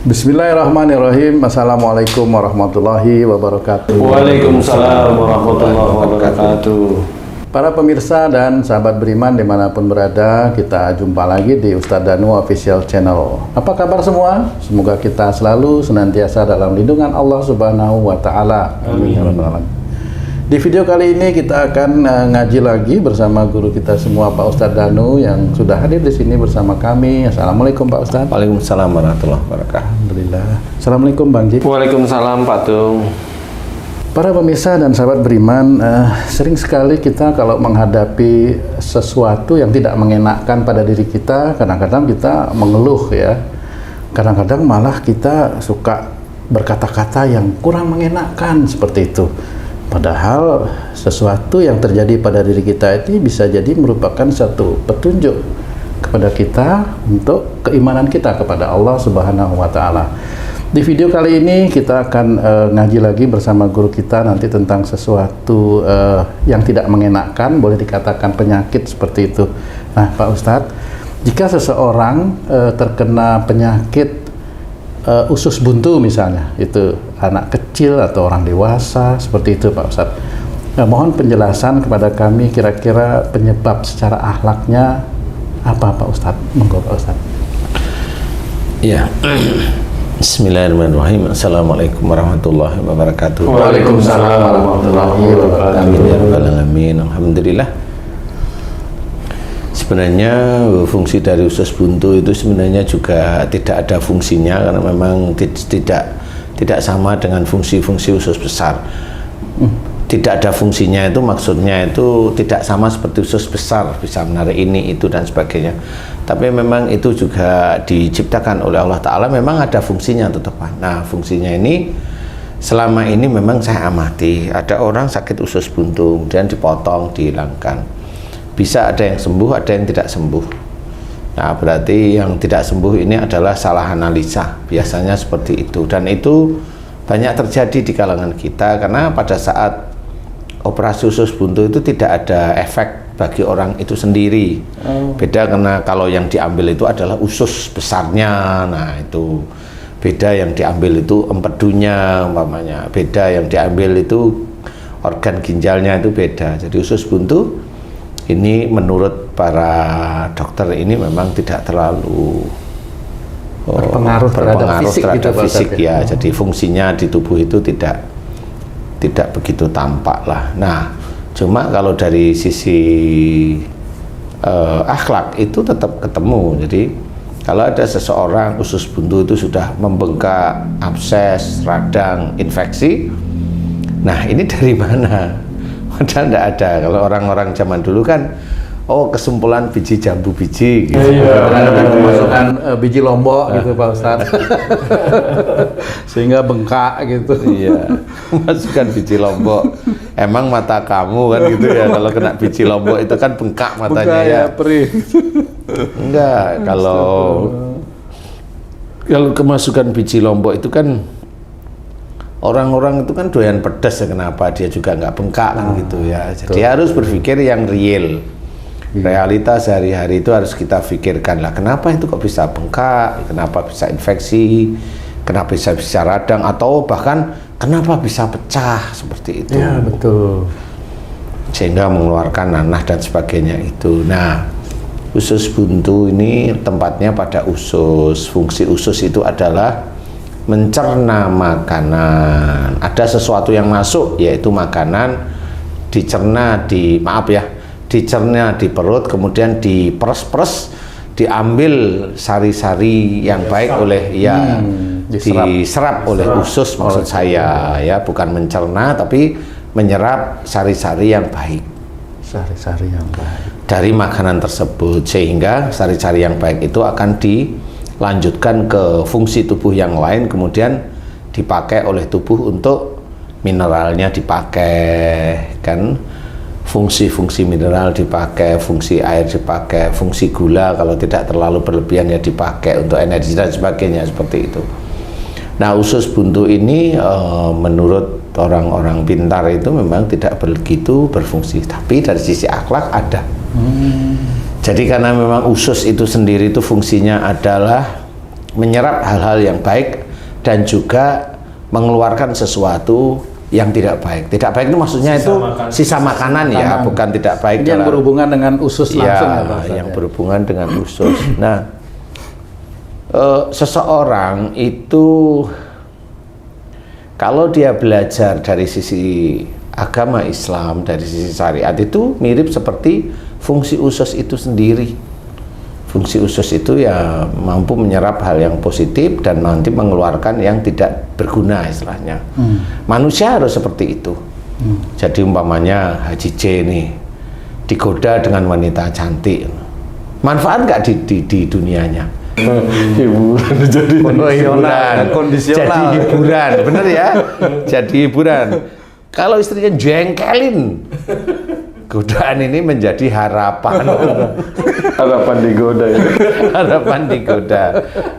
Bismillahirrahmanirrahim. Assalamualaikum warahmatullahi wabarakatuh. Waalaikumsalam warahmatullahi wabarakatuh. Para pemirsa dan sahabat beriman dimanapun berada, kita jumpa lagi di Ustadz Danu Official Channel. Apa kabar semua? Semoga kita selalu senantiasa dalam lindungan Allah Subhanahu wa Ta'ala. Amin. Di video kali ini kita akan ngaji lagi bersama guru kita semua, Pak Ustadz Danu, yang sudah hadir di sini bersama kami. Assalamualaikum Pak Ustadz. Waalaikumsalam warahmatullahi wabarakatuh. Alhamdulillah. Assalamualaikum Bang Ji. Waalaikumsalam Pak Tung. Para pemirsa dan sahabat beriman, sering sekali kita kalau menghadapi sesuatu yang tidak mengenakkan pada diri kita, kadang-kadang kita mengeluh ya. Kadang-kadang malah kita suka berkata-kata yang kurang mengenakkan seperti itu. Padahal sesuatu yang terjadi pada diri kita ini bisa jadi merupakan satu petunjuk kepada kita untuk keimanan kita kepada Allah Subhanahu wa Ta'ala. Di video kali ini kita akan ngaji lagi bersama guru kita nanti tentang sesuatu yang tidak mengenakkan, boleh dikatakan penyakit seperti itu. Nah Pak Ustadz, jika seseorang terkena penyakit usus buntu misalnya, itu anak kecil atau orang dewasa seperti itu Pak Ustadz, mohon penjelasan kepada kami kira-kira penyebab secara akhlaknya apa Pak Ustadz? Monggo Pak Ustadz. Ya. Bismillahirrahmanirrahim. Assalamualaikum warahmatullahi wabarakatuh. Waalaikumsalam warahmatullahi wabarakatuh. Amin ya rabbal alamin. Alhamdulillah. Sebenarnya fungsi dari usus buntu itu sebenarnya juga tidak ada fungsinya, karena memang tidak sama dengan fungsi-fungsi usus besar. Tidak ada fungsinya itu maksudnya itu tidak sama seperti usus besar, bisa menarik ini, itu dan sebagainya. Tapi memang itu juga diciptakan oleh Allah Ta'ala, memang ada fungsinya tetap. Nah fungsinya ini selama ini memang saya amati, ada orang sakit usus buntu kemudian dipotong, dihilangkan. Bisa ada yang sembuh, ada yang tidak sembuh. Nah berarti yang tidak sembuh ini adalah salah analisa, biasanya seperti itu. Dan itu banyak terjadi di kalangan kita, karena pada saat operasi usus buntu itu tidak ada efek bagi orang itu sendiri. Beda karena kalau yang diambil itu adalah usus besarnya, nah itu beda. Yang diambil itu empedunya umpamanya, beda yang diambil itu organ ginjalnya, itu beda. Jadi usus buntu ini menurut para dokter ini memang tidak terlalu berpengaruh terhadap fisik ya. Jadi fungsinya di tubuh itu tidak begitu tampak lah. Nah cuma kalau dari sisi akhlak itu tetap ketemu. Jadi kalau ada seseorang usus buntu itu sudah membengkak, abses, radang, infeksi, nah ini dari mana? Padahal tidak ada. Kalau orang-orang zaman dulu kan, kesimpulan biji jambu biji gitu. Masukkan biji lombok gitu Pak Ustadz. Sehingga bengkak gitu. Iya, masukkan biji lombok. Emang mata kamu kan gitu ya, kalau kena biji lombok itu kan bengkak matanya ya. Perih. Enggak, kalau kemasukan biji lombok itu kan orang-orang itu kan doyan pedas ya, kenapa dia juga nggak bengkak kan gitu ya. Jadi harus berpikir yang real. Realitas sehari-hari itu harus kita pikirkan lah, kenapa itu kok bisa bengkak, kenapa bisa infeksi, kenapa bisa radang, atau bahkan kenapa bisa pecah seperti itu. Ya betul. Sehingga mengeluarkan nanah dan sebagainya itu. Nah usus buntu ini tempatnya pada usus. Fungsi usus itu adalah mencerna makanan. Ada sesuatu yang masuk, yaitu makanan, dicerna dicerna di perut, kemudian diperes-peres, diambil sari-sari yang baik oleh diserap oleh usus, maksud saya ya, bukan mencerna tapi menyerap sari-sari yang baik. Sari-sari yang baik dari makanan tersebut, sehingga sari-sari yang baik itu akan dilanjutkan ke fungsi tubuh yang lain, kemudian dipakai oleh tubuh untuk mineralnya, dipakai kan, fungsi-fungsi mineral dipakai, fungsi air dipakai, fungsi gula kalau tidak terlalu berlebihan ya dipakai untuk energi dan sebagainya, seperti itu. Nah usus buntu ini menurut orang-orang pintar itu memang tidak begitu berfungsi, tapi dari sisi akhlak ada. Jadi karena memang usus itu sendiri itu fungsinya adalah menyerap hal-hal yang baik dan juga mengeluarkan sesuatu yang tidak baik. Tidak baik itu maksudnya sisa makanan ya, bukan tidak baik yang berhubungan dengan usus langsung ya, Pak Ustadz, yang berhubungan dengan usus. Nah, seseorang itu kalau dia belajar dari sisi agama Islam, dari sisi syariat, itu mirip seperti fungsi usus itu sendiri. Fungsi usus itu ya mampu menyerap hal yang positif dan nanti mengeluarkan yang tidak berguna istilahnya. Manusia harus seperti itu. Jadi umpamanya Haji J nih digoda dengan wanita cantik, manfaat nggak di dunianya? Hiburan, jadi hiburan, jadi hiburan, bener ya? Jadi hiburan. Kalau istrinya jengkelin, godaan ini menjadi harapan. Harapan digoda ya. Harapan digoda.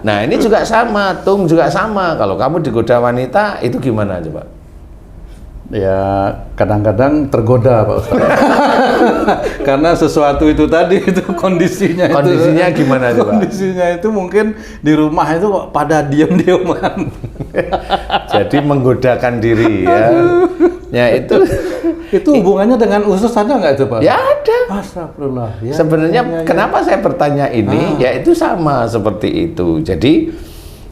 Nah, ini juga sama, Tung juga sama. Kalau kamu digoda wanita, itu gimana coba? Ya, kadang-kadang tergoda, Pak Ustadz. Karena sesuatu itu tadi, itu kondisinya Gimana coba? Kondisinya itu mungkin di rumah itu kok pada diam-diaman. Jadi menggodakan diri ya. Ya itu hubungannya dengan usus ada nggak itu, Pak? Ya ada. Astagfirullah. Ya, sebenarnya kenapa saya bertanya ini? Ya itu sama seperti itu. Jadi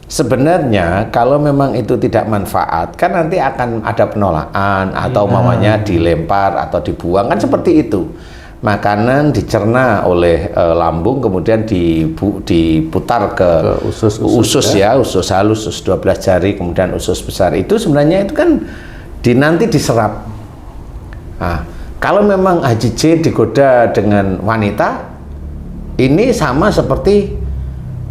sebenarnya kalau memang itu tidak manfaat, kan nanti akan ada penolakan atau mamanya dilempar atau dibuang, kan seperti itu. Makanan dicerna oleh lambung, kemudian diputar ke usus ya, usus halus, usus 12 jari, kemudian usus besar. Itu sebenarnya itu kan nanti diserap. Nah, kalau memang Haji J digoda dengan wanita, ini sama seperti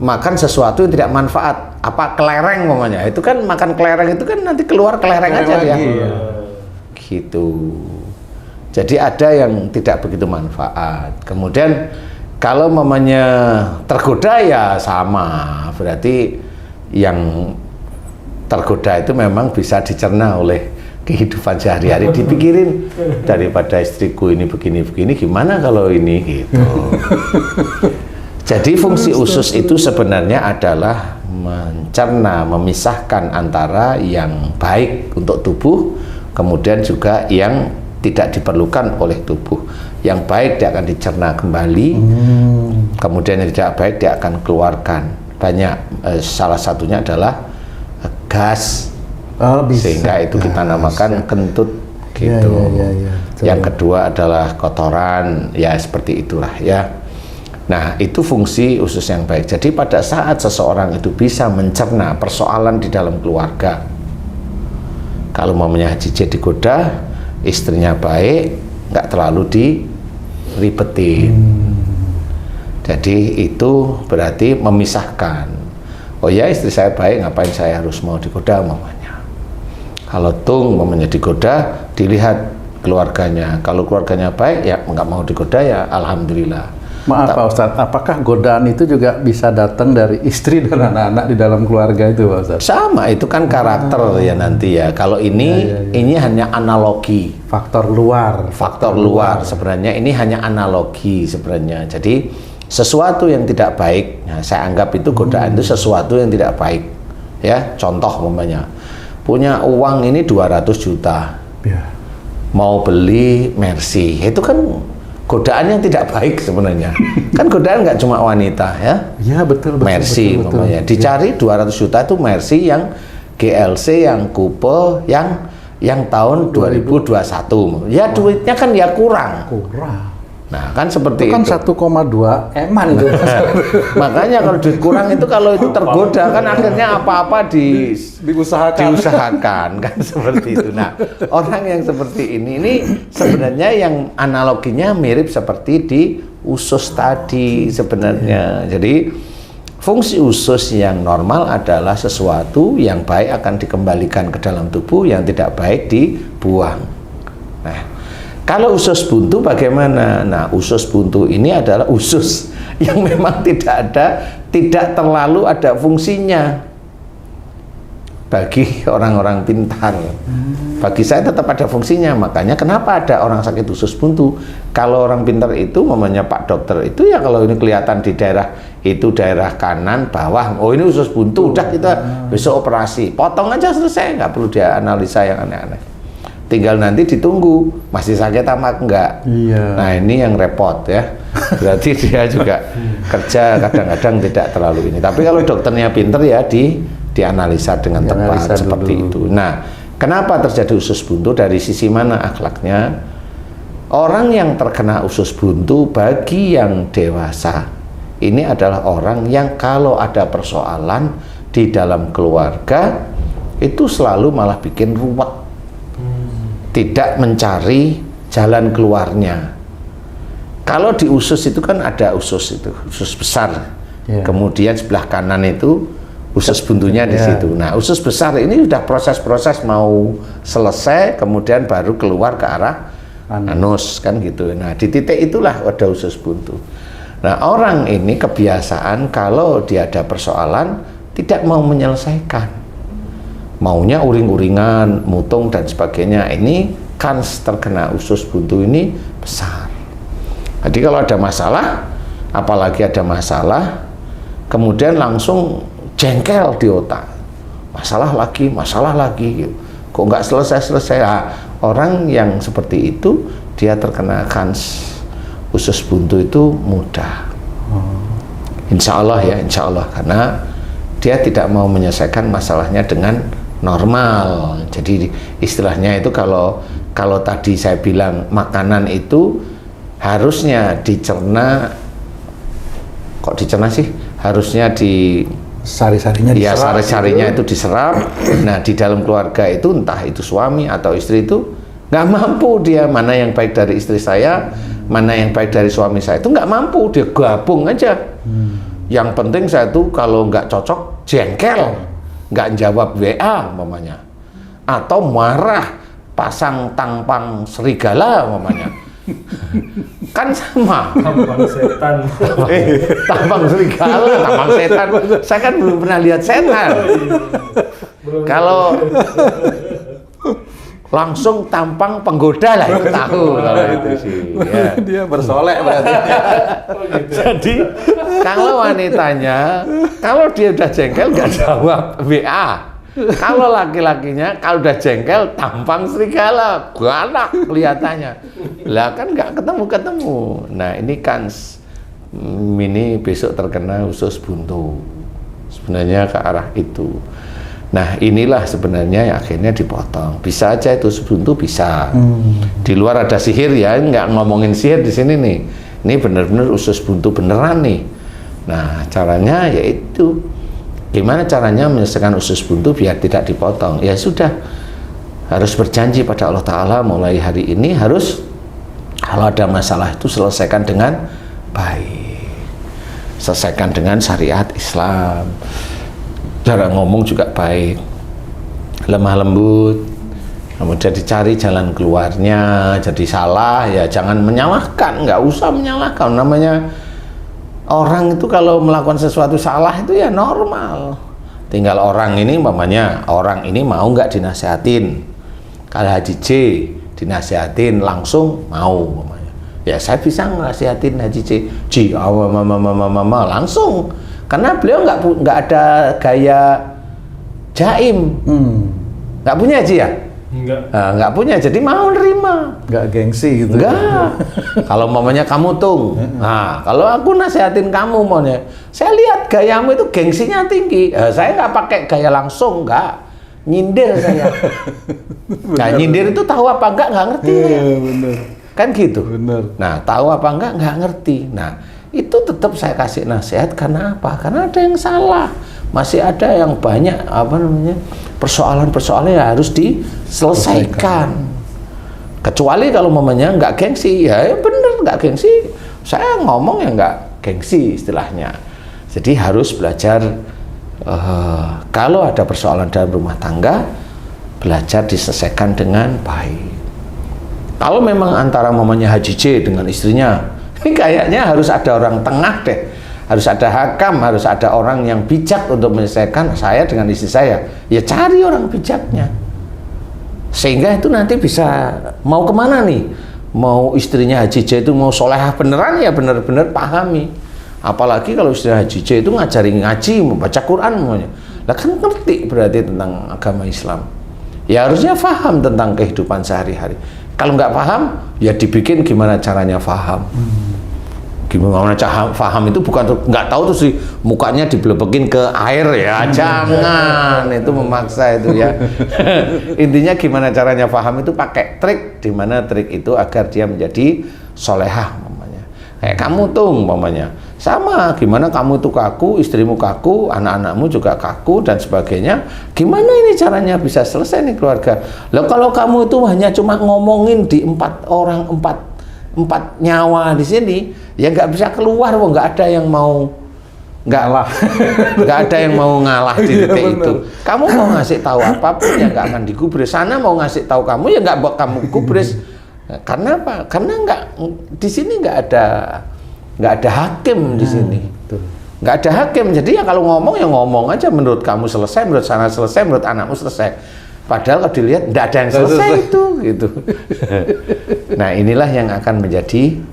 makan sesuatu yang tidak manfaat. Apa kelereng namanya? Itu kan makan kelereng itu kan nanti keluar kelereng aja ya. Gitu. Jadi ada yang tidak begitu manfaat. Kemudian kalau mamanya tergoda ya sama. Berarti yang tergoda itu memang bisa dicerna oleh kehidupan sehari-hari, dipikirin daripada istriku ini begini-begini, gimana kalau ini gitu. Jadi fungsi usus itu sebenarnya adalah mencerna, memisahkan antara yang baik untuk tubuh, kemudian juga yang tidak diperlukan oleh tubuh. Yang baik dia akan dicerna kembali, kemudian yang tidak baik dia akan keluarkan. Banyak, salah satunya adalah gas. Sehingga itu kita namakan kentut gitu. Yang kedua adalah kotoran, ya seperti itulah ya. Nah, itu fungsi usus yang baik. Jadi pada saat seseorang itu bisa mencerna persoalan di dalam keluarga, kalau mamanya Haji J digoda, istrinya baik, nggak terlalu diribetin. Jadi itu berarti memisahkan. Oh ya, istri saya baik, ngapain saya harus mau digoda mamanya? Kalau Tung mamanya digoda, dilihat keluarganya. Kalau keluarganya baik, ya nggak mau digoda ya alhamdulillah. Maaf Pak Ustadz, apakah godaan itu juga bisa datang dari istri dan anak-anak di dalam keluarga itu, Pak Ustadz? Sama, itu kan karakter ya nanti ya. Kalau ini ini hanya analogi. Faktor luar. Faktor luar. Sebenarnya ini hanya analogi sebenarnya. Jadi sesuatu yang tidak baik, nah, saya anggap itu godaan itu sesuatu yang tidak baik. Ya, contoh umpamanya. Punya uang ini 200 juta, mau beli Mercy, itu kan godaan yang tidak baik sebenarnya. Kan godaan nggak cuma wanita ya. Iya betul. Mercy umpamanya, dicari 200 juta itu Mercy yang GLC, yang coupe, yang tahun 2021. Ya duitnya kan ya kurang. Nah kan seperti itu. Kan 1,2 eman itu. Makanya kalau duit kurang itu, kalau itu tergoda kan akhirnya apa-apa diusahakan kan seperti itu. Nah orang yang seperti ini sebenarnya yang analoginya mirip seperti di usus tadi sebenarnya. Jadi fungsi usus yang normal adalah sesuatu yang baik akan dikembalikan ke dalam tubuh, yang tidak baik dibuang. Nah, kalau usus buntu bagaimana? Nah, usus buntu ini adalah usus yang memang tidak terlalu ada fungsinya. bagi orang-orang pintar. Bagi saya tetap ada fungsinya. Makanya kenapa ada orang sakit usus buntu? Kalau orang pintar itu, mamanya Pak Dokter itu ya kalau ini kelihatan di daerah itu, daerah kanan bawah, oh ini usus buntu, udah kita besok operasi, potong aja selesai, nggak perlu dia analisa yang aneh-aneh. Tinggal nanti ditunggu masih sakit apa enggak. Iya. Nah ini yang repot ya. Berarti dia juga kerja kadang-kadang tidak terlalu ini. Tapi kalau dokternya pinter ya dianalisa dengan tepat seperti itu. Nah, kenapa terjadi usus buntu? Dari sisi mana akhlaknya? Orang yang terkena usus buntu bagi yang dewasa ini adalah orang yang kalau ada persoalan di dalam keluarga itu selalu malah bikin ruwet, tidak mencari jalan keluarnya. Kalau di usus itu kan ada usus besar, kemudian sebelah kanan itu usus buntunya di situ. Nah, usus besar ini sudah proses-proses mau selesai, kemudian baru keluar ke arah anus kan gitu. Nah, di titik itulah ada usus buntu. Nah, orang ini kebiasaan kalau dia ada persoalan tidak mau menyelesaikan, maunya uring-uringan, mutung dan sebagainya. Ini kans terkena usus buntu ini besar. Jadi kalau ada masalah, apalagi ada masalah, kemudian langsung jengkel di otak, masalah lagi, kok nggak selesai-selesai. Nah, orang yang seperti itu dia terkena kans usus buntu itu mudah. Insya Allah ya, insya Allah, karena dia tidak mau menyelesaikan masalahnya dengan normal. Jadi istilahnya itu kalau tadi saya bilang makanan itu harusnya dicerna, kok dicerna sih? Harusnya di sari-sarinya ya, diserap. sari-sarinya itu diserap. Nah, di dalam keluarga itu entah itu suami atau istri itu nggak mampu dia, mana yang baik dari istri saya, mana yang baik dari suami saya, itu nggak mampu, dia gabung aja. Yang penting saya tuh kalau nggak cocok jengkel, nggak jawab WA mamanya, atau marah, pasang tampang serigala mamanya. Kan sama. Tampang setan. Tampang serigala, tampang setan. Saya kan belum pernah lihat setan. Kalau langsung tampang penggoda lah itu tahu kalau itu sih. Ya. Dia bersolek berarti. Jadi kalau wanitanya, kalau dia udah jengkel nggak jawab WA. Kalau laki-lakinya kalau udah jengkel tampang serigala, galak kelihatannya. Lah kan nggak ketemu. Nah ini kan ini besok terkena usus buntu. Sebenarnya ke arah itu. Nah inilah sebenarnya yang akhirnya dipotong. Bisa aja itu usus buntu bisa. Di luar ada sihir ya, nggak ngomongin sihir di sini nih. Ini benar-benar usus buntu beneran nih. Nah caranya yaitu gimana caranya menyelesaikan usus buntu biar tidak dipotong? Ya sudah, harus berjanji pada Allah Ta'ala mulai hari ini harus kalau ada masalah itu selesaikan dengan baik, selesaikan dengan syariat Islam, cara ngomong juga baik, lemah lembut, kemudian dicari jalan keluarnya. Jadi salah ya jangan menyalahkan, nggak usah menyalahkan. Namanya orang itu kalau melakukan sesuatu salah itu ya normal. Tinggal orang ini umpamanya orang ini mau nggak dinasehatin. Kalau Haji J dinasehatin langsung mau umpamanya. Ya saya bisa nasihatin Haji J langsung. Karena beliau nggak ada gaya jaim. Nggak punya Haji ya? Nggak punya, jadi mau nerima. Nggak gengsi gitu. Nggak. Kalau mamanya kamu tung, nah kalau aku nasihatin kamu maunya, saya lihat gayamu itu gengsinya tinggi. Saya nggak pakai gaya langsung, nggak nyindir saya. Nah nyindir itu tahu apa nggak ngerti. Iya benar. Kan gitu. Benar. Nah tahu apa nggak ngerti. Nah itu tetap saya kasih nasihat karena apa? Karena ada yang salah. Masih ada yang banyak persoalan-persoalan yang harus diselesaikan. Kecuali kalau mamanya nggak gengsi, ya bener nggak gengsi. Saya ngomong ya nggak gengsi istilahnya. Jadi harus belajar kalau ada persoalan dalam rumah tangga, belajar diselesaikan dengan baik. Kalau memang antara mamanya Haji J dengan istrinya, ini kayaknya harus ada orang tengah deh. harus ada hakam, harus ada orang yang bijak untuk menyelesaikan saya dengan istri saya. Ya cari orang bijaknya. Sehingga itu nanti bisa mau kemana nih? Mau istrinya Haji J itu mau solehah beneran, ya bener-bener pahami. Apalagi kalau istri Haji J itu ngajari ngaji, membaca Quran semuanya. Lah kan ngerti berarti tentang agama Islam. Ya harusnya paham tentang kehidupan sehari-hari. Kalau nggak paham, ya dibikin gimana caranya paham. Gimana cara paham itu bukan nggak tahu tuh sih mukanya dibelebekin ke air ya, jangan itu memaksa itu ya. Intinya gimana caranya paham itu pakai trik, di mana trik itu agar dia menjadi solehah mamanya. Kayak kamu tuh mamanya sama, gimana kamu itu kaku, istrimu kaku, anak-anakmu juga kaku dan sebagainya. Gimana ini caranya bisa selesai nih keluarga? Loh kalau kamu itu hanya cuma ngomongin di empat nyawa di sini, ya nggak bisa keluar, nggak ada yang mau nggak ada yang mau ngalah di titik itu. Kamu mau ngasih tahu apapun ya nggak akan digubris. Sana mau ngasih tahu kamu ya nggak buat kamu gubris. Karena apa? Karena nggak di sini nggak ada hakim di sini. Nggak ada hakim. Jadi ya kalau ngomong ya ngomong aja. Menurut kamu selesai, menurut sana selesai, menurut anakmu selesai. Padahal kalau dilihat tidak ada yang selesai itu, gitu. Nah inilah yang akan menjadi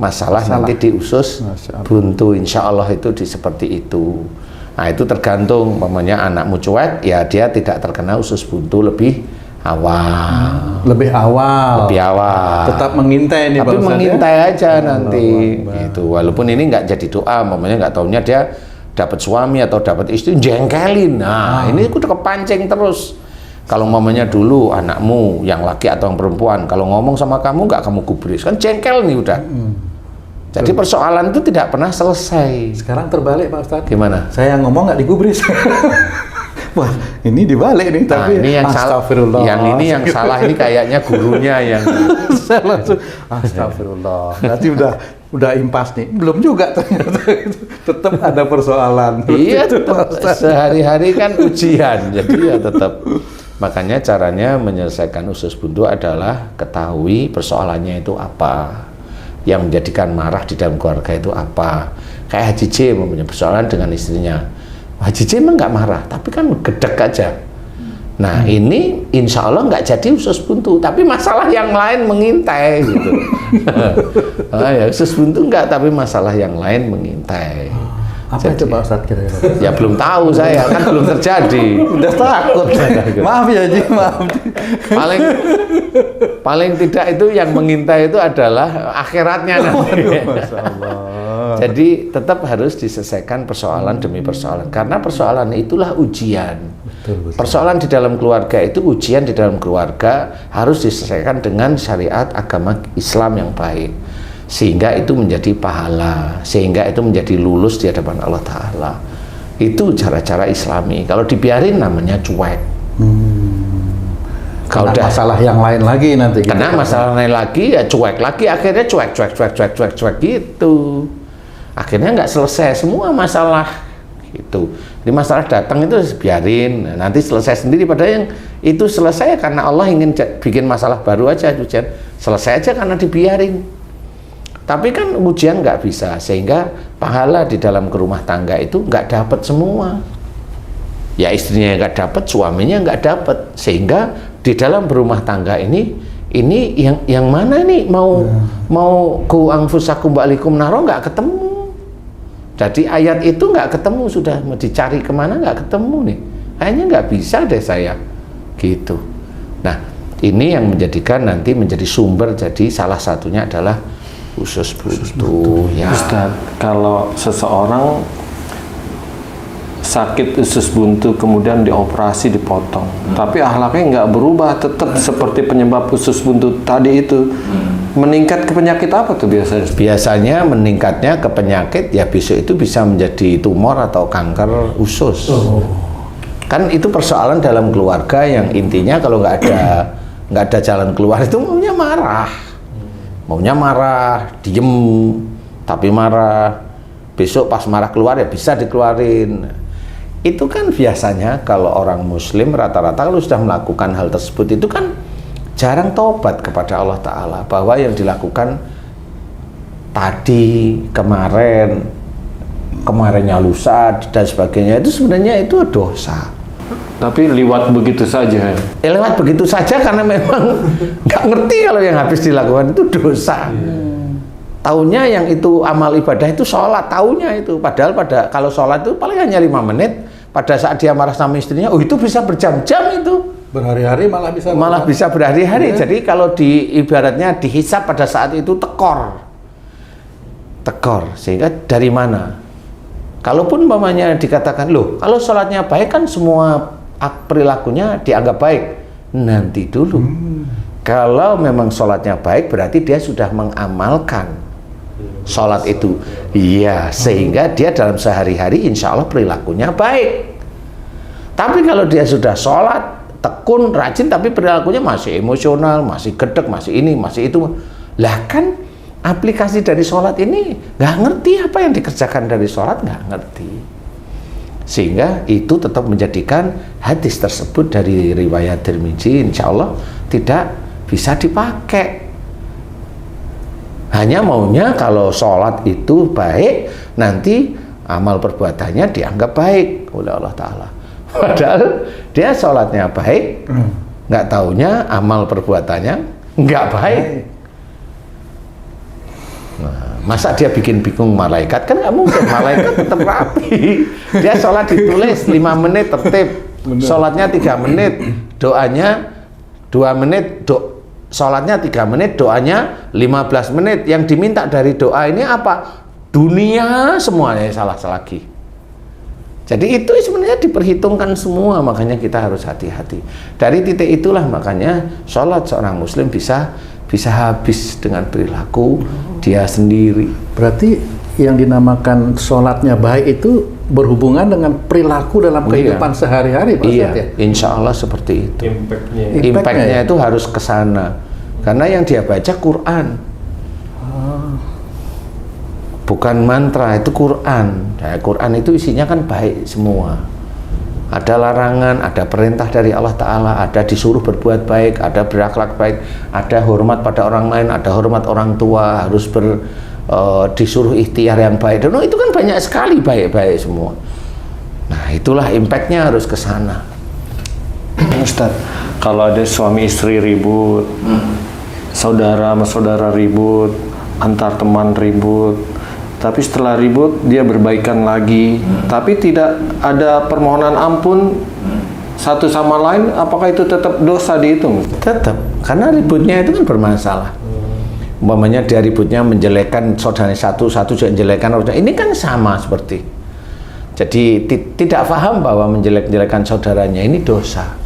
masalah nanti di usus buntu. Insya Allah itu seperti itu. Nah itu tergantung, umpamanya anakmu cuek, ya dia tidak terkena usus buntu lebih awal. Lebih awal. Tetap mengintai nih, tapi mengintai aja nanti. Gitu. Walaupun ini nggak jadi doa, umpamanya nggak taunya dia dapat suami atau dapat istri jengkelin. Nah ini udah kepancing terus. Kalau mamanya dulu anakmu yang laki atau yang perempuan, kalau ngomong sama kamu nggak kamu gubris, kan jengkel nih udah. Jadi persoalan itu tidak pernah selesai. Sekarang terbalik Pak Ustadz. Gimana? Saya ngomong nggak digubris. Wah ini dibalik nih. Nah, tapi ini yang salah. Yang ini yang salah ini kayaknya gurunya yang. Saya langsung astagfirullah. Nanti udah impas nih. Belum juga ternyata. Tetap ada persoalan. Iya tetap. Sehari-hari kan ujian. Jadi ya tetap. Makanya caranya menyelesaikan usus buntu adalah ketahui persoalannya itu apa, yang menjadikan marah di dalam keluarga itu apa. Kayak Haji J mempunyai persoalan dengan istrinya. Haji J emang nggak marah, tapi kan gedek aja. Nah ini insya Allah nggak jadi usus buntu, tapi masalah yang lain mengintai gitu. Ya, usus buntu nggak, tapi masalah yang lain mengintai. Apa itu Pak Ustadz kira-kira? Ya belum tahu saya, kan belum terjadi. Udah takut. Maaf ya Ji, maaf. Paling tidak itu yang mengintai itu adalah akhiratnya nanti. Masya Allah. Jadi tetap harus diselesaikan persoalan demi persoalan, karena persoalan itulah ujian. Betul. Persoalan di dalam keluarga itu ujian di dalam keluarga harus diselesaikan dengan syariat agama Islam yang baik. Sehingga itu menjadi pahala, sehingga itu menjadi lulus di hadapan Allah Ta'ala. Itu cara-cara Islami. Kalau dibiarin namanya cuek. Kalau udah masalah yang lain lagi nanti. Kena masalah lain lagi ya cuek lagi, akhirnya cuek gitu. Akhirnya nggak selesai semua masalah gitu. Di masalah datang itu biarin, nanti selesai sendiri. Padahal yang itu selesai karena Allah ingin bikin masalah baru aja, ujian. Selesai aja karena dibiarin. Tapi kan ujian nggak bisa, sehingga pahala di dalam rumah tangga itu nggak dapat semua. Ya istrinya nggak dapat, suaminya nggak dapat, sehingga di dalam berumah tangga ini yang mana nih mau ku anfusakum ba'alikum naro nggak ketemu. Jadi ayat itu nggak ketemu, sudah mau dicari kemana nggak ketemu nih. Kayaknya nggak bisa deh saya, gitu. Nah ini yang menjadikan nanti menjadi sumber, jadi salah satunya adalah usus buntu. Ya. Ustaz, kalau seseorang sakit usus buntu kemudian dioperasi dipotong, tapi akhlaknya nggak berubah, tetap seperti penyebab usus buntu tadi itu, meningkat ke penyakit apa tuh biasanya? Biasanya meningkatnya ke penyakit ya besok itu bisa menjadi tumor atau kanker usus. Kan itu persoalan dalam keluarga yang intinya kalau nggak ada jalan keluar itu maunya marah, diem, tapi marah. Besok pas marah keluar ya bisa dikeluarin. Itu kan biasanya kalau orang muslim rata-rata kalau sudah melakukan hal tersebut itu kan jarang taubat kepada Allah Ta'ala, bahwa yang dilakukan tadi, kemarin kemarinnya lusa dan sebagainya, itu sebenarnya itu dosa. Tapi lewat begitu saja. Lewat begitu saja karena memang nggak ngerti kalau yang habis dilakukan itu dosa. Taunya yang itu amal ibadah itu sholat, taunya itu. Padahal kalau sholat itu paling hanya 5 menit. Pada saat dia marah sama istrinya, oh itu bisa berjam-jam itu. Berhari-hari malah bisa berhari-hari. Ya. Jadi kalau ibaratnya dihisap pada saat itu tekor, sehingga dari mana? Kalaupun umpamanya dikatakan, loh kalau sholatnya baik kan semua perilakunya dianggap baik. Nanti dulu. Kalau memang sholatnya baik berarti dia sudah mengamalkan sholat itu. Iya, sehingga dia dalam sehari-hari insya Allah perilakunya baik. Tapi kalau dia sudah sholat, tekun, rajin, tapi perilakunya masih emosional, masih gedek, masih ini, masih itu. Lah kan aplikasi dari sholat ini nggak ngerti apa yang dikerjakan dari sholat, nggak ngerti. Sehingga itu tetap menjadikan hadis tersebut dari riwayat Tirmidzi insya Allah tidak bisa dipakai. Hanya maunya kalau sholat itu baik, nanti amal perbuatannya dianggap baik oleh Allah Ta'ala. Padahal dia sholatnya baik, nggak taunya amal perbuatannya nggak baik. Nah, masa dia bikin bingung malaikat? Kan nggak mungkin, malaikat tetap rapi. Dia sholat ditulis 5 menit tertib, sholatnya 3 menit, doanya 2 menit, sholatnya 3 menit, doanya 15 menit. Yang diminta dari doa ini apa? Dunia semuanya salah lagi. Jadi itu sebenarnya diperhitungkan semua, makanya kita harus hati-hati. Dari titik itulah makanya sholat seorang muslim bisa habis dengan perilaku dia sendiri. Berarti yang dinamakan sholatnya baik itu berhubungan dengan perilaku dalam kehidupan sehari-hari, Pak Ustadz, ya? Insya Allah seperti itu. Impactnya itu harus ke sana. Karena yang dia baca Quran. Bukan mantra, itu Quran. Nah, Quran itu isinya kan baik semua. Ada larangan, ada perintah dari Allah Ta'ala, ada disuruh berbuat baik, ada berakhlak baik, ada hormat pada orang lain, ada hormat orang tua, harus disuruh ikhtiar yang baik. Dan itu kan banyak sekali baik-baik semua. Nah, itulah impactnya harus ke sana. Ustaz, kalau ada suami istri ribut, saudara sama saudara ribut, antar teman ribut, tapi setelah ribut dia berbaikan lagi, tapi tidak ada permohonan ampun satu sama lain, apakah itu tetap dosa dihitung? Tetap, karena ributnya itu kan bermasalah. Umpamanya dia ributnya menjelekkan saudara satu juga menjelekkan saudara, ini kan sama seperti. Jadi tidak paham bahwa menjelek-jelekan saudaranya ini dosa.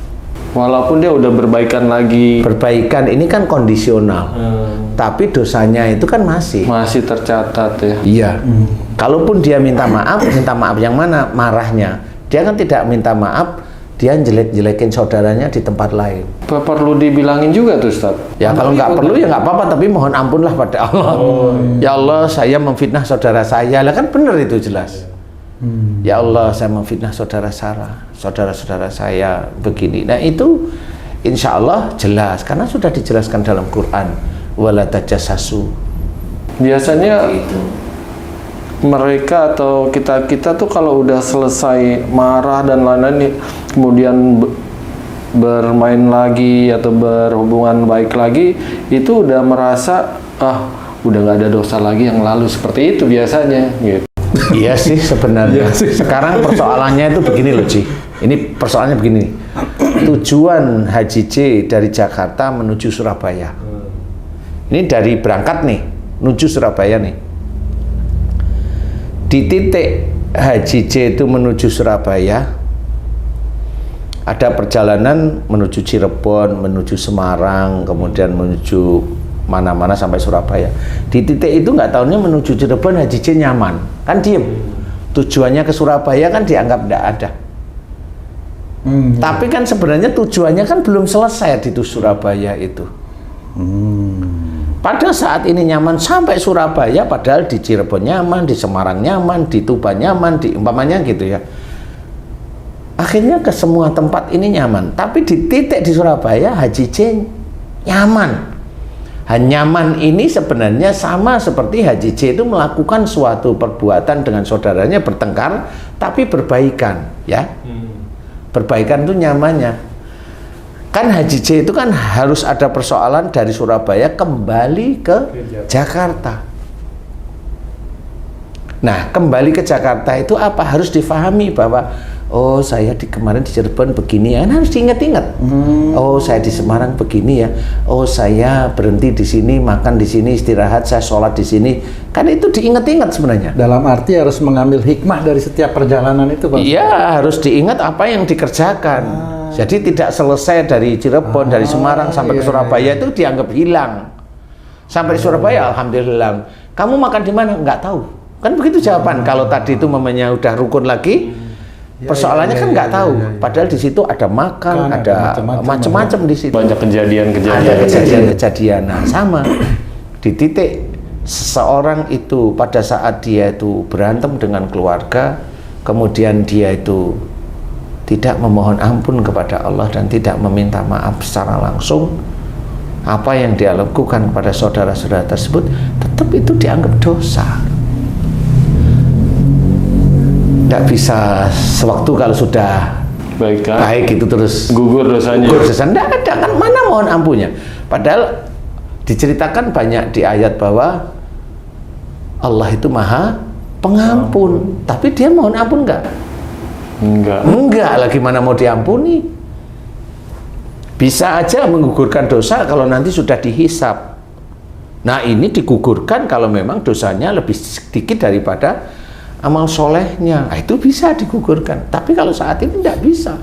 Walaupun dia udah berbaikan lagi. Berbaikan ini kan kondisional. Tapi dosanya itu kan masih tercatat ya. Iya. Kalaupun dia minta maaf yang mana? Marahnya. Dia kan tidak minta maaf, dia jelek-jelekin saudaranya di tempat lain. Perlu dibilangin juga tuh, Ustaz. Ya kalau nggak perlu ya nggak apa-apa, tapi mohon ampunlah pada Allah. Ya Allah, saya memfitnah saudara saya. Lah kan benar itu jelas. Ya Allah, saya memfitnah saudara-saudara saya begini. Nah itu insya Allah jelas, karena sudah dijelaskan dalam Quran. Wala tajassasu. Biasanya mereka atau kita tuh kalau udah selesai marah dan lain-lain, kemudian bermain lagi atau berhubungan baik lagi, itu udah merasa udah nggak ada dosa lagi yang lalu, seperti itu biasanya gitu. Iya sih sebenarnya. Sekarang persoalannya itu begini loh, Ci. Ini persoalannya begini. Tujuan Haji J dari Jakarta menuju Surabaya. Ini dari berangkat nih, menuju Surabaya nih. Di titik Haji J itu menuju Surabaya, ada perjalanan menuju Cirebon, menuju Semarang, kemudian menuju mana-mana sampai Surabaya. Di titik itu nggak tahunya menuju Cirebon Haji J nyaman, kan diem. Tujuannya ke Surabaya kan dianggap nggak ada. Tapi kan sebenarnya tujuannya kan belum selesai di Surabaya itu. Pada saat ini nyaman sampai Surabaya, padahal di Cirebon nyaman, di Semarang nyaman, di Tuban nyaman, di umpamanya gitu ya. Akhirnya ke semua tempat ini nyaman, tapi di titik di Surabaya Haji J nyaman. Nyaman ini sebenarnya sama seperti Haji C itu melakukan suatu perbuatan dengan saudaranya bertengkar, tapi berbaikan, ya. Berbaikan itu nyamannya. Kan Haji C itu kan harus ada persoalan dari Surabaya kembali ke Jakarta. Nah, kembali ke Jakarta itu apa? Harus difahami bahwa oh, saya kemarin di Cirebon begini ya, harus diingat-ingat. Oh, saya di Semarang begini ya. Oh, saya berhenti di sini, makan di sini, istirahat, saya sholat di sini. Kan itu diingat-ingat sebenarnya. Dalam arti harus mengambil hikmah dari setiap perjalanan itu, Pak. Iya, harus diingat apa yang dikerjakan. Jadi tidak selesai dari Cirebon, dari Semarang sampai ke Surabaya itu dianggap hilang. Sampai di Surabaya, alhamdulillah. Kamu makan di mana? Nggak tahu. Kan begitu jawaban. Kalau tadi itu mamanya udah rukun lagi, persoalannya kan nggak tahu. Padahal di situ ada makan, ada macam-macam di situ. Banyak kejadian-kejadian. Ada kejadian-kejadian. Nah, sama di titik seseorang itu pada saat dia itu berantem dengan keluarga, kemudian dia itu tidak memohon ampun kepada Allah dan tidak meminta maaf secara langsung, apa yang dia lakukan kepada saudara-saudara tersebut tetap itu dianggap dosa. Tidak bisa sewaktu kalau sudah baik itu terus gugur dosanya. Gugur dosa. Tidak ada, kan mana mohon ampunnya. Padahal diceritakan banyak di ayat bahwa Allah itu maha pengampun. Tapi dia mohon ampun enggak? Enggak lah, gimana mau diampuni? Bisa aja menggugurkan dosa kalau nanti sudah dihisab. Nah, ini digugurkan kalau memang dosanya lebih sedikit daripada amal solehnya. Nah, itu bisa digugurkan. Tapi kalau saat ini tidak bisa.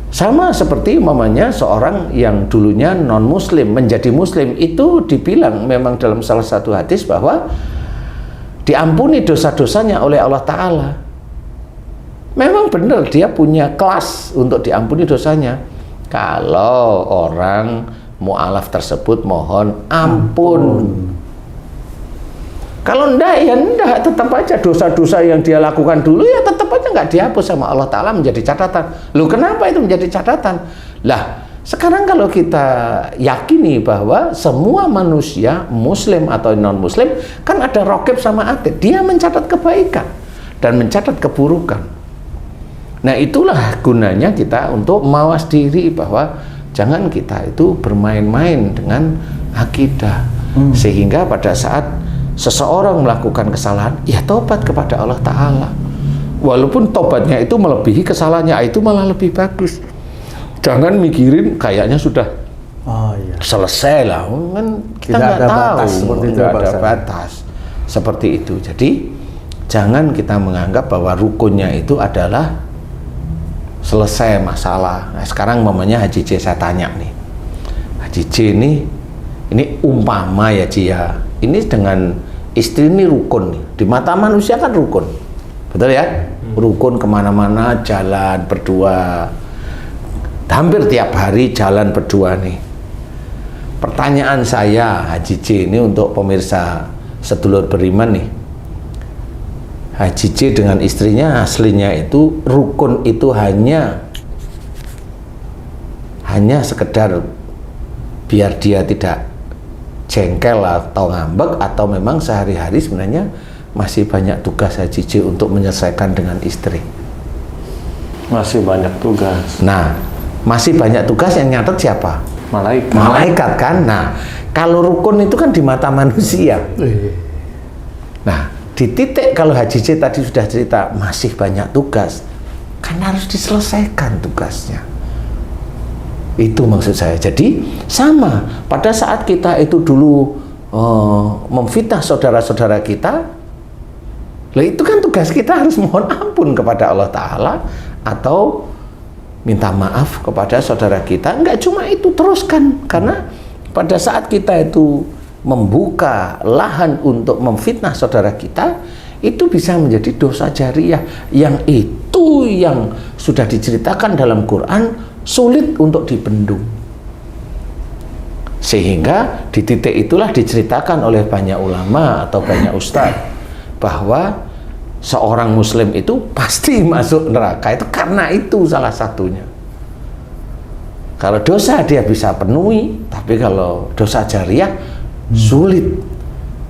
Sama seperti umpamanya seorang yang dulunya non-muslim menjadi muslim, itu dibilang memang dalam salah satu hadis bahwa diampuni dosa-dosanya oleh Allah Ta'ala. Memang benar dia punya kelas untuk diampuni dosanya. Kalau orang mu'alaf tersebut mohon ampun. Kalau enggak, ya enggak, tetap aja dosa-dosa yang dia lakukan dulu ya tetap aja enggak dihapus sama Allah Ta'ala, menjadi catatan. Loh, kenapa itu menjadi catatan? Lah, sekarang kalau kita yakini bahwa semua manusia, muslim atau non-muslim, kan ada raqib sama atid. Dia mencatat kebaikan dan mencatat keburukan. Nah, itulah gunanya kita untuk mawas diri bahwa jangan kita itu bermain-main dengan akidah. Sehingga pada saat seseorang melakukan kesalahan, ya tobat kepada Allah Ta'ala. Walaupun tobatnya itu melebihi kesalahannya, itu malah lebih bagus. Jangan mikirin kayaknya sudah selesai lah, kan kita nggak tahu, batas seperti itu, nggak ada batas seperti itu. Jadi jangan kita menganggap bahwa rukunnya itu adalah selesai masalah. Nah, sekarang mamanya Haji C saya tanya nih, Haji C ini umpama ya Ci ya, ini dengan istri ini rukun nih. Di mata manusia kan rukun, betul ya? Rukun kemana-mana, jalan berdua, hampir tiap hari jalan berdua nih. Pertanyaan saya Haji C ini untuk pemirsa sedulur beriman nih, Haji C dengan istrinya aslinya itu rukun itu hanya sekedar biar dia tidak jengkel atau ngambek, atau memang sehari-hari sebenarnya masih banyak tugas Haji C untuk menyelesaikan dengan istri? Masih banyak tugas. Nah, masih banyak tugas, yang nyatet siapa? Malaikat kan. Nah, kalau rukun itu kan di mata manusia. Nah, di titik kalau Haji C tadi sudah cerita masih banyak tugas, kan harus diselesaikan tugasnya. Itu maksud saya. Jadi sama, pada saat kita itu dulu memfitnah saudara-saudara kita, lah itu kan tugas kita harus mohon ampun kepada Allah Ta'ala atau minta maaf kepada saudara kita. Enggak cuma itu, teruskan. Karena pada saat kita itu membuka lahan untuk memfitnah saudara kita, itu bisa menjadi dosa jariah yang itu yang sudah diceritakan dalam Quran sulit untuk dibendung. Sehingga di titik itulah diceritakan oleh banyak ulama atau banyak ustadz bahwa seorang muslim itu pasti masuk neraka, itu karena itu salah satunya. Kalau dosa dia bisa penuhi, tapi kalau dosa jariah sulit,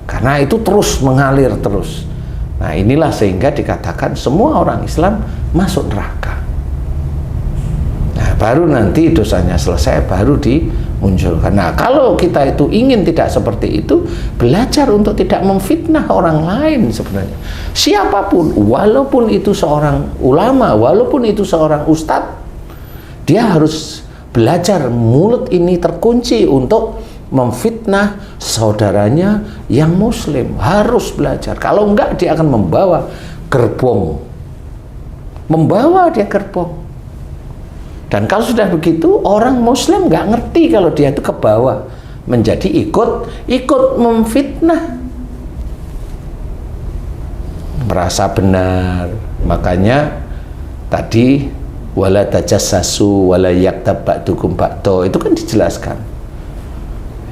karena itu terus mengalir terus. Nah inilah sehingga dikatakan semua orang Islam masuk neraka. Nah baru nanti dosanya selesai baru dimunculkan. Nah kalau kita itu ingin tidak seperti itu, belajar untuk tidak memfitnah orang lain sebenarnya. Siapapun, walaupun itu seorang ulama, walaupun itu seorang ustadz, dia harus belajar mulut ini terkunci untuk memfitnah saudaranya yang muslim. Harus belajar, kalau enggak dia akan membawa gerbong, dia gerbong. Dan kalau sudah begitu, orang muslim nggak ngerti kalau dia itu ke bawah, menjadi ikut memfitnah, merasa benar. Makanya tadi wala tajassasu wala yaktab ba'dukum ba'do, itu kan dijelaskan,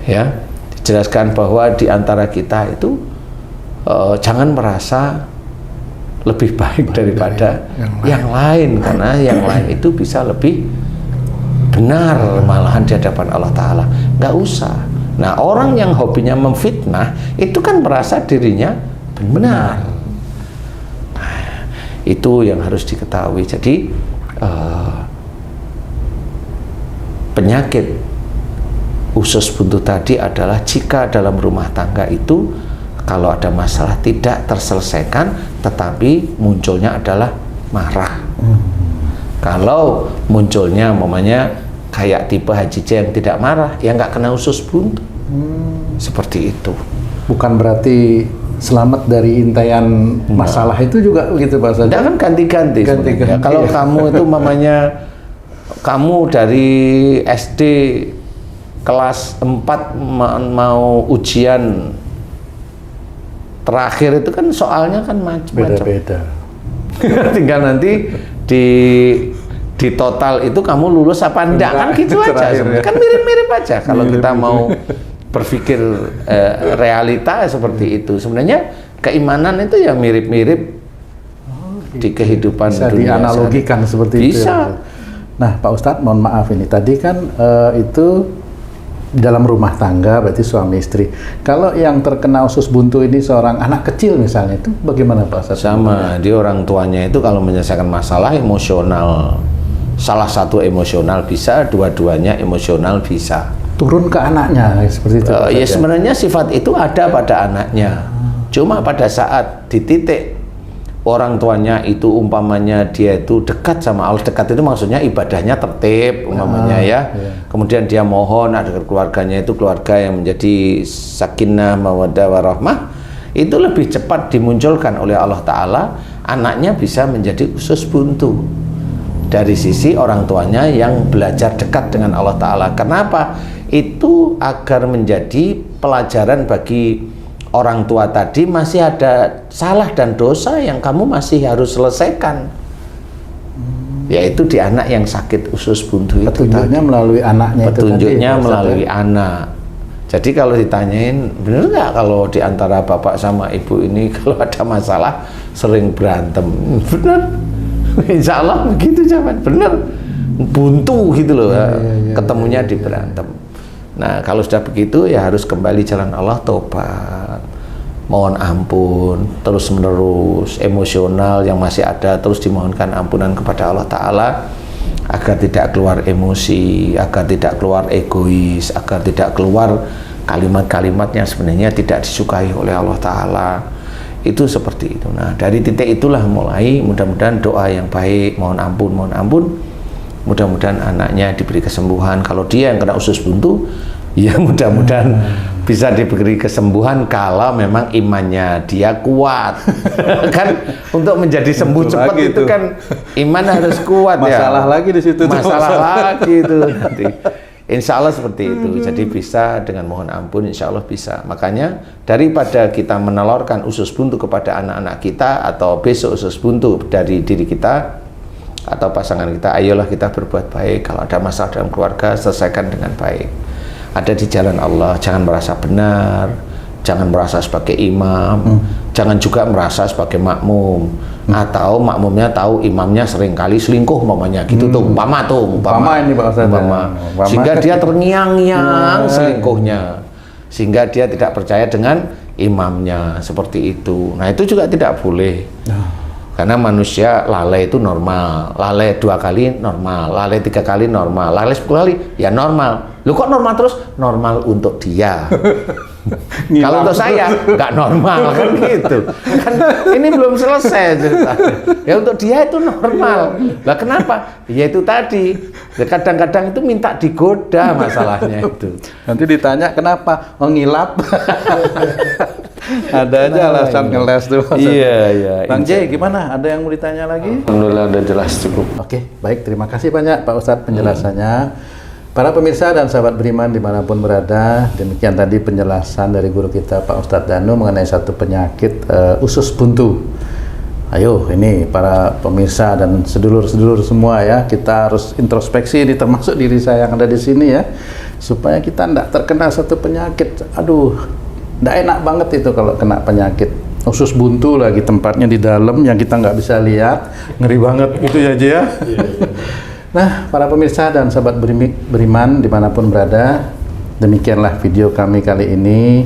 ya, dijelaskan bahwa di antara kita itu jangan merasa lebih baik daripada yang lain, karena yang lain itu bisa lebih benar malahan di hadapan Allah Ta'ala. Nggak usah. Nah orang yang hobinya memfitnah itu kan merasa dirinya benar. Nah, itu yang harus diketahui. Jadi penyakit usus buntu tadi adalah jika dalam rumah tangga itu kalau ada masalah tidak terselesaikan, tetapi munculnya adalah marah. Kalau munculnya umpamanya kayak tipe Haji C yang tidak marah, ya nggak kena usus buntu. Seperti itu. Bukan berarti selamat dari intaian masalah itu juga begitu Pak Ustadz? Tidak, kan ganti-ganti. Kalau kamu itu umpamanya kamu dari SD kelas 4 mau ujian terakhir itu kan soalnya kan macam-macam. Beda-beda. Tinggal nanti di total itu kamu lulus apa enggak, kan gitu aja. Kan mirip-mirip aja kalau kita mau berpikir realita seperti itu. Sebenarnya keimanan itu ya mirip-mirip di kehidupan bisa dunia. Dianalogikan seperti itu. Bisa. Nah Pak Ustadz, mohon maaf ini tadi kan itu dalam rumah tangga, berarti suami istri. Kalau yang terkena usus buntu ini seorang anak kecil misalnya, itu bagaimana Pak Ustadz? Sama, dia orang tuanya itu kalau menyelesaikan masalah emosional, salah satu emosional bisa, dua-duanya emosional bisa. Turun ke anaknya seperti itu? Ya sebenarnya sifat itu ada pada anaknya. Cuma pada saat di titik orang tuanya itu umpamanya dia itu dekat sama Allah, dekat itu maksudnya ibadahnya tertib umpamanya ya. Kemudian dia mohon agar keluarganya itu keluarga yang menjadi sakinah mawaddah warahmah, itu lebih cepat dimunculkan oleh Allah Ta'ala, anaknya bisa menjadi usus buntu dari sisi orang tuanya yang belajar dekat dengan Allah Ta'ala. Kenapa? Itu agar menjadi pelajaran bagi orang tua tadi, masih ada salah dan dosa yang kamu masih harus selesaikan, yaitu di anak yang sakit usus buntu itu. Petunjuknya melalui anaknya. Petunjuknya itu tadi, melalui anak. Jadi kalau ditanyain, bener nggak kalau di antara bapak sama ibu ini kalau ada masalah sering berantem? Bener, insya Allah begitu jawaban. Bener, buntu gitu loh, ketemunya di berantem. Nah kalau sudah begitu ya harus kembali jalan Allah, tobat, mohon ampun terus menerus, emosional yang masih ada terus dimohonkan ampunan kepada Allah Ta'ala agar tidak keluar emosi, agar tidak keluar egois, agar tidak keluar kalimat-kalimat yang sebenarnya tidak disukai oleh Allah Ta'ala. Itu seperti itu. Nah dari titik itulah mulai mudah-mudahan doa yang baik, mohon ampun, mudah-mudahan anaknya diberi kesembuhan. Kalau dia yang kena usus buntu, ya mudah-mudahan bisa diberi kesembuhan kalau memang imannya dia kuat. Kan untuk menjadi sembuh cepat itu kan iman harus kuat. Masalah lagi di situ. Masalah lagi itu nanti. Insya Allah seperti itu. Jadi bisa dengan mohon ampun, insya Allah bisa. Makanya daripada kita menelurkan usus buntu kepada anak-anak kita atau besok usus buntu dari diri kita atau pasangan kita, ayolah kita berbuat baik. Kalau ada masalah dalam keluarga, selesaikan dengan baik. Ada di jalan Allah, jangan merasa benar, jangan merasa sebagai imam, Jangan juga merasa sebagai makmum atau makmumnya tahu imamnya seringkali selingkuh umpamanya gitu tuh, umpama Umpama ini Pak Ustadz. umpama. Umpama. Sehingga dia terngiang-ngiang selingkuhnya, sehingga dia tidak percaya dengan imamnya seperti itu. Nah itu juga tidak boleh. Karena manusia lalai itu normal, lalai 2 kali normal, lalai 3 kali normal, lalai 10 kali ya normal. Lu kok normal terus? Normal untuk dia. Kalau untuk saya nggak normal kan gitu. Kan ini belum selesai ceritanya. Ya untuk dia itu normal. Lah kenapa? Ya itu tadi. Kadang-kadang itu minta digoda masalahnya itu. Nanti ditanya kenapa? Oh ngilap. Ada aja alasan ngeles tuh. Iya. Bang J, gimana? Ada yang mau ditanya lagi? Alhamdulillah udah jelas cukup. Oke, baik. Terima kasih banyak Pak Ustadz penjelasannya. Para pemirsa dan sahabat beriman dimanapun berada, demikian tadi penjelasan dari guru kita Pak Ustadz Danu mengenai satu penyakit usus buntu. Ayo, ini para pemirsa dan sedulur-sedulur semua ya, kita harus introspeksi, termasuk diri saya yang ada di sini ya, supaya kita tidak terkena satu penyakit. Aduh, tidak enak banget itu kalau kena penyakit usus buntu, lagi tempatnya di dalam yang kita nggak bisa lihat, ngeri banget itu ya Ji ya. Nah, para pemirsa dan sahabat beriman dimanapun berada, demikianlah video kami kali ini,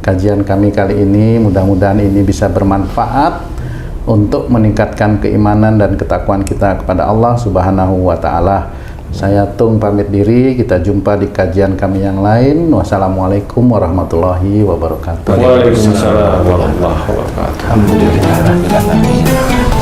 kajian kami kali ini. Mudah-mudahan ini bisa bermanfaat untuk meningkatkan keimanan dan ketakwaan kita kepada Allah Subhanahu wa Ta'ala. Saya Tung pamit diri, kita jumpa di kajian kami yang lain. Wassalamualaikum warahmatullahi wabarakatuh. Waalaikumsalam warahmatullahi wabarakatuh. Alhamdulillah.